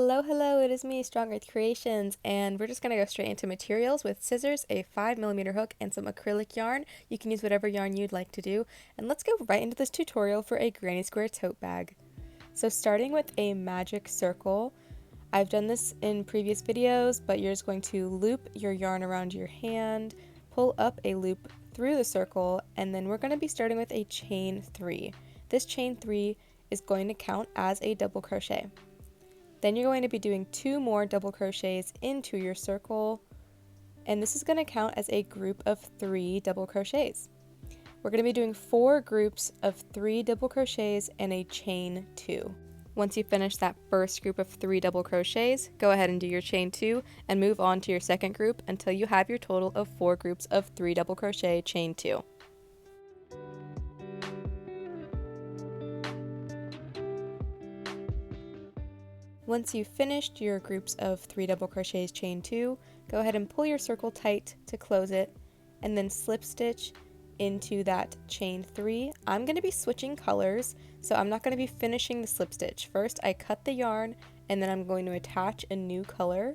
Hello, it is me, Strong Earth Creations, and we're just going to go straight into materials with scissors, a 5mm hook, and some acrylic yarn. You can use whatever yarn you'd like to do, and let's go right into this tutorial for a granny square tote bag. So starting with a magic circle, I've done this in previous videos, but you're just going to loop your yarn around your hand, pull up a loop through the circle, and then we're going to be starting with a chain 3. This chain 3 is going to count as a double crochet. Then you're going to be doing 2 more double crochets into your circle, and this is going to count as a group of 3 double crochets. We're going to be doing 4 groups of 3 double crochets and a chain 2. Once you finish that first group of 3 double crochets, go ahead and do your chain 2 and move on to your second group until you have your total of 4 groups of 3 double crochet chain 2. Once you've finished your groups of 3 double crochets chain 2, go ahead and pull your circle tight to close it, and then slip stitch into that chain 3. I'm going to be switching colors, so I'm not going to be finishing the slip stitch. First I cut the yarn, and then I'm going to attach a new color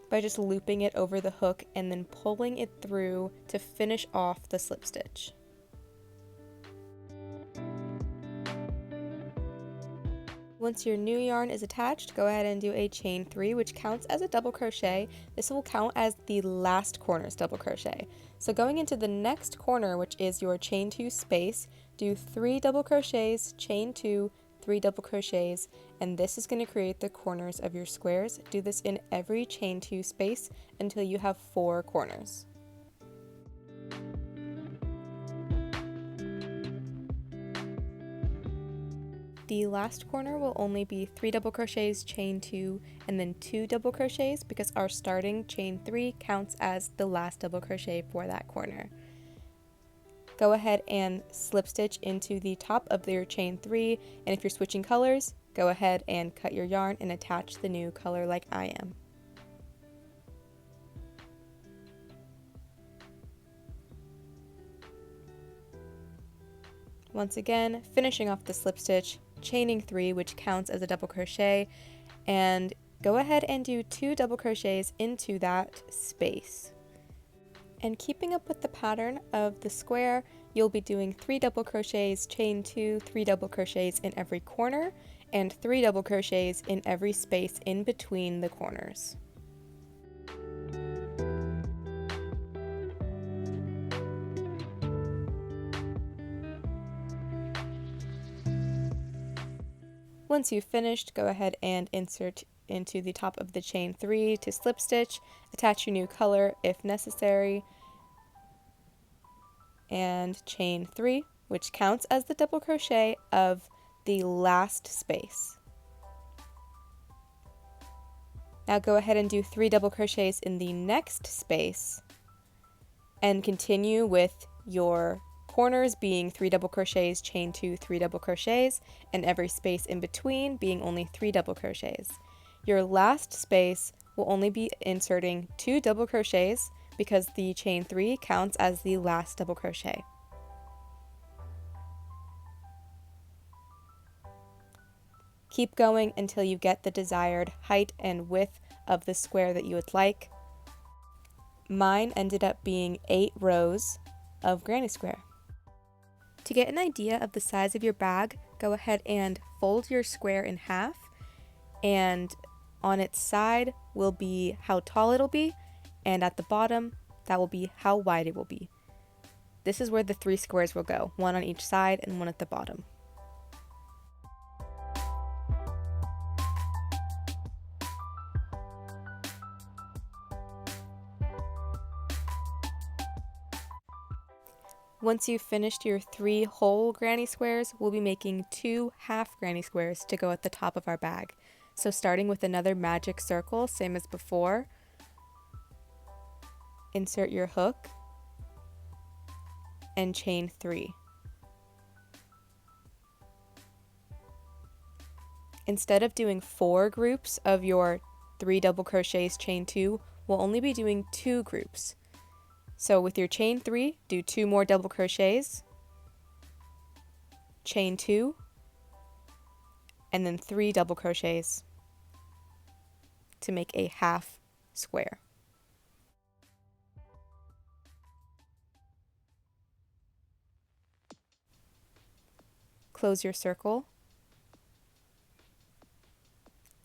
by just looping it over the hook and then pulling it through to finish off the slip stitch. Once your new yarn is attached, go ahead and do a chain 3, which counts as a double crochet. This will count as the last corner's double crochet. So going into the next corner, which is your chain 2 space, do 3 double crochets, chain 2, 3 double crochets, and this is going to create the corners of your squares. Do this in every chain 2 space until you have 4 corners. The last corner will only be 3 double crochets, chain 2, and then 2 double crochets because our starting chain 3 counts as the last double crochet for that corner. Go ahead and slip stitch into the top of your chain 3, and if you're switching colors, go ahead and cut your yarn and attach the new color like I am. Once again, finishing off the slip stitch, chaining 3, which counts as a double crochet, and go ahead and do 2 double crochets into that space. And keeping up with the pattern of the square, you'll be doing 3 double crochets, chain 2, 3 double crochets in every corner, and 3 double crochets in every space in between the corners. Once you've finished, go ahead and insert into the top of the chain 3 to slip stitch, attach your new color if necessary, and chain 3, which counts as the double crochet of the last space. Now go ahead and do 3 double crochets in the next space and continue with your corners being 3 double crochets, chain 2, 3 double crochets, and every space in between being only 3 double crochets. Your last space will only be inserting 2 double crochets because the chain 3 counts as the last double crochet. Keep going until you get the desired height and width of the square that you would like. Mine ended up being 8 rows of granny square. To get an idea of the size of your bag, go ahead and fold your square in half, and on its side will be how tall it'll be, and at the bottom that will be how wide it will be. This is where the 3 squares will go, one on each side and one at the bottom. Once you've finished your 3 whole granny squares, we'll be making 2 half granny squares to go at the top of our bag. So starting with another magic circle, same as before, insert your hook and chain 3. Instead of doing 4 groups of your 3 double crochets, chain 2, we'll only be doing 2 groups. So with your chain 3, do 2 more double crochets, chain 2, and then 3 double crochets to make a half square. Close your circle,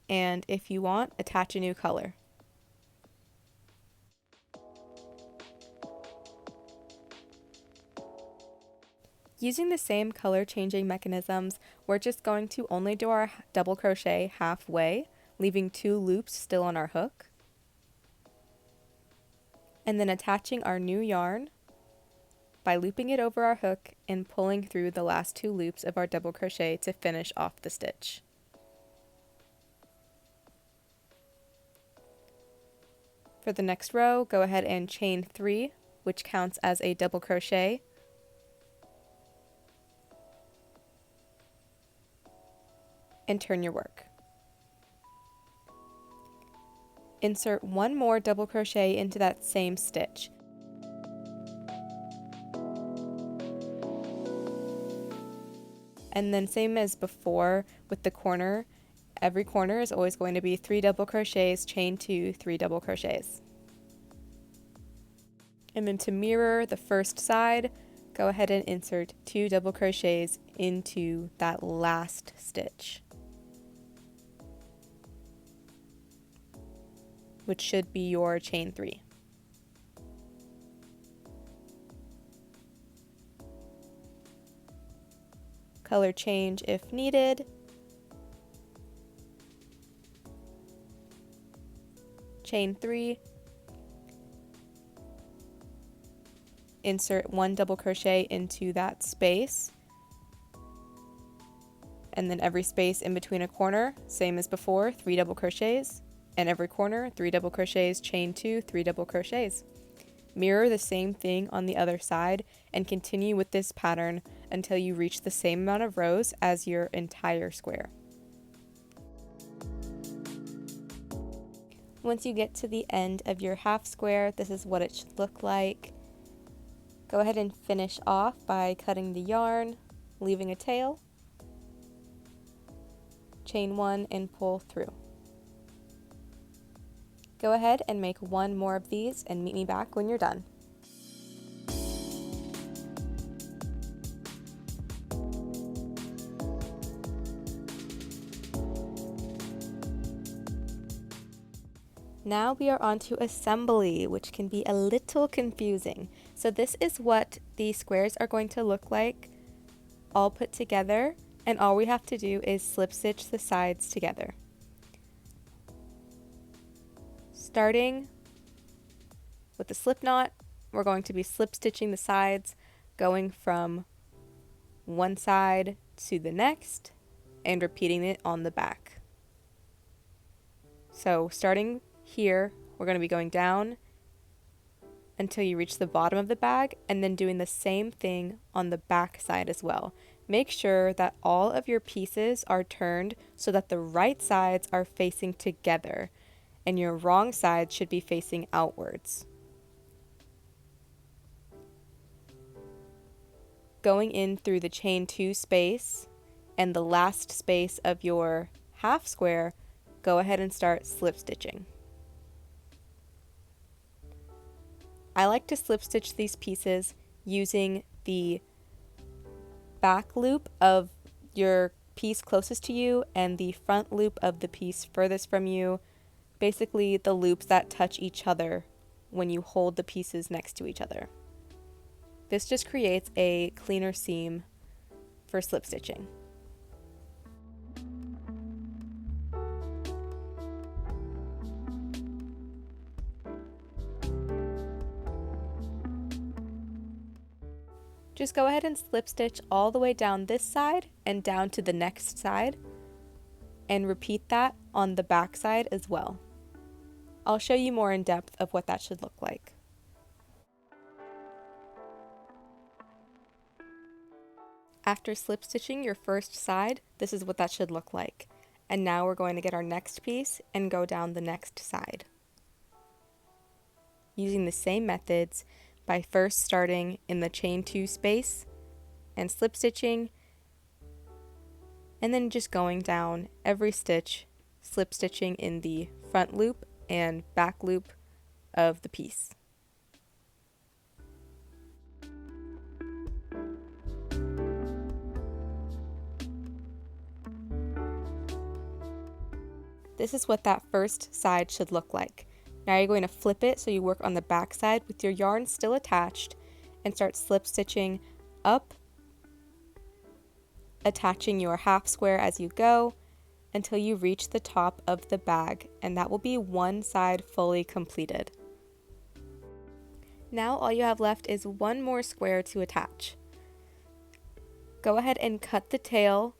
and if you want, attach a new color. Using the same color changing mechanisms, we're just going to only do our double crochet halfway, leaving 2 loops still on our hook, and then attaching our new yarn by looping it over our hook and pulling through the last 2 loops of our double crochet to finish off the stitch. For the next row, go ahead and chain 3, which counts as a double crochet, and turn your work. Insert 1 more double crochet into that same stitch. And then same as before with the corner, every corner is always going to be 3 double crochets, chain 2, 3 double crochets. And then to mirror the first side, go ahead and insert 2 double crochets into that last stitch, which should be your chain 3. Color change if needed. Chain 3. Insert 1 double crochet into that space. And then every space in between a corner, same as before, 3 double crochets. And every corner, 3 double crochets, chain 2, 3 double crochets. Mirror the same thing on the other side and continue with this pattern until you reach the same amount of rows as your entire square. Once you get to the end of your half square, this is what it should look like. Go ahead and finish off by cutting the yarn, leaving a tail, chain 1 and pull through. Go ahead and make 1 more of these and meet me back when you're done. Now we are on to assembly, which can be a little confusing. So this is what the squares are going to look like all put together, and all we have to do is slip stitch the sides together. Starting with the slip knot, we're going to be slip stitching the sides, going from one side to the next and repeating it on the back. So starting here, we're going to be going down until you reach the bottom of the bag, and then doing the same thing on the back side as well. Make sure that all of your pieces are turned so that the right sides are facing together and your wrong side should be facing outwards. Going in through the chain 2 space and the last space of your half square, go ahead and start slip stitching. I like to slip stitch these pieces using the back loop of your piece closest to you and the front loop of the piece furthest from you, basically the loops that touch each other when you hold the pieces next to each other. This just creates a cleaner seam for slip stitching. Just go ahead and slip stitch all the way down this side and down to the next side, and repeat that on the back side as well. I'll show you more in depth of what that should look like. After slip stitching your first side, this is what that should look like. And now we're going to get our next piece and go down the next side. Using the same methods, by first starting in the chain 2 space and slip stitching, and then just going down every stitch, slip stitching in the front loop and back loop of the piece. This is what that first side should look like. Now you're going to flip it so you work on the back side with your yarn still attached and start slip stitching up, attaching your half square as you go until you reach the top of the bag, and that will be one side fully completed. Now all you have left is one more square to attach. Go ahead and cut the tail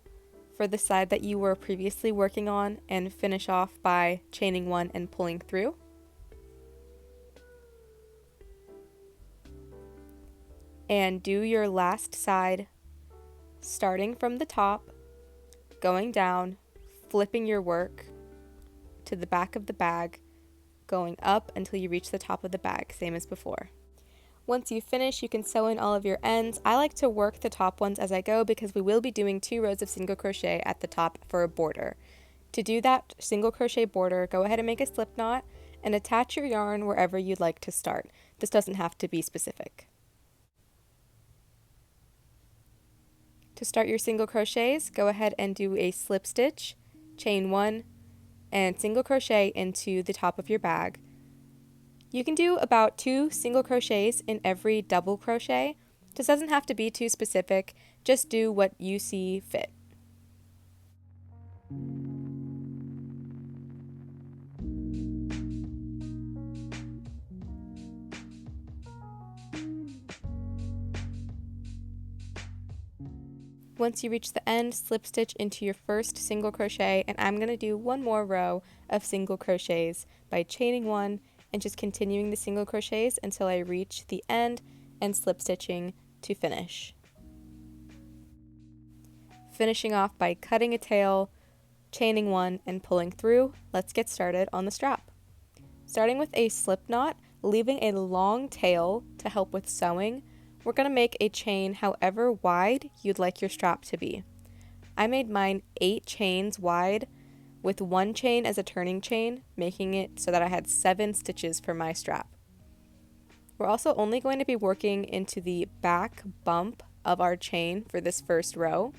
for the side that you were previously working on and finish off by chaining one and pulling through. And do your last side starting from the top, going down, flipping your work to the back of the bag, going up until you reach the top of the bag, same as before. Once you finish, you can sew in all of your ends. I like to work the top ones as I go because we will be doing 2 rows of single crochet at the top for a border. To do that single crochet border, go ahead and make a slip knot and attach your yarn wherever you'd like to start. This doesn't have to be specific. To start your single crochets, go ahead and do a slip stitch, chain 1, and single crochet into the top of your bag. You can do about 2 single crochets in every double crochet. This doesn't have to be too specific, just do what you see fit. Once you reach the end, slip stitch into your first single crochet, and I'm going to do one more row of single crochets by chaining 1 and just continuing the single crochets until I reach the end and slip stitching to finish. Finishing off by cutting a tail, chaining 1 and pulling through. Let's get started on the strap. Starting with a slip knot, leaving a long tail to help with sewing, we're going to make a chain however wide you'd like your strap to be. I made mine 8 chains wide with 1 chain as a turning chain, making it so that I had 7 stitches for my strap. We're also only going to be working into the back bump of our chain for this first row.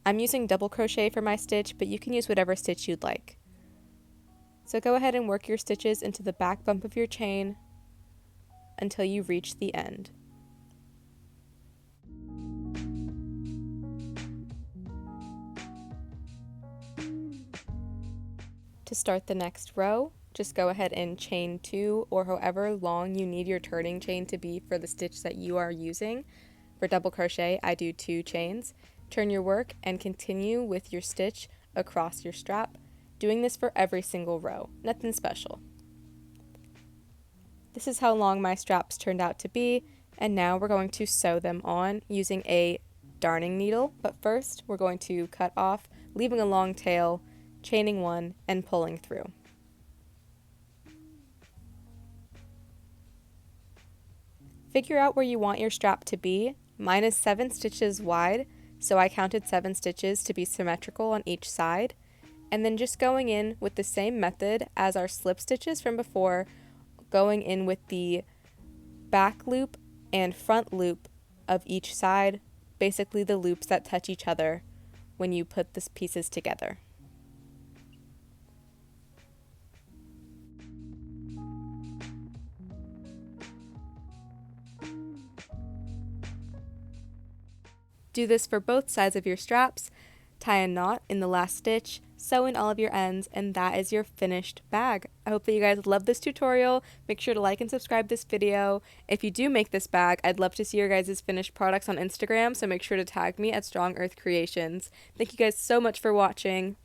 I'm using double crochet for my stitch, but you can use whatever stitch you'd like. So go ahead and work your stitches into the back bump of your chain until you reach the end. To start the next row, just go ahead and chain 2 or however long you need your turning chain to be for the stitch that you are using. For double crochet, I do 2 chains. Turn your work and continue with your stitch across your strap, doing this for every single row, nothing special. This is how long my straps turned out to be, and now we're going to sew them on using a darning needle, but first we're going to cut off, leaving a long tail, chaining 1 and pulling through. Figure out where you want your strap to be. Mine is 7 stitches wide, so I counted 7 stitches to be symmetrical on each side, and then just going in with the same method as our slip stitches from before, going in with the back loop and front loop of each side, basically the loops that touch each other when you put the pieces together. Do this for both sides of your straps, tie a knot in the last stitch, sew in all of your ends, and that is your finished bag. I hope that you guys love this tutorial. Make sure to like and subscribe this video. If you do make this bag, I'd love to see your guys' finished products on Instagram, so make sure to tag me at Strong Earth Creations. Thank you guys so much for watching.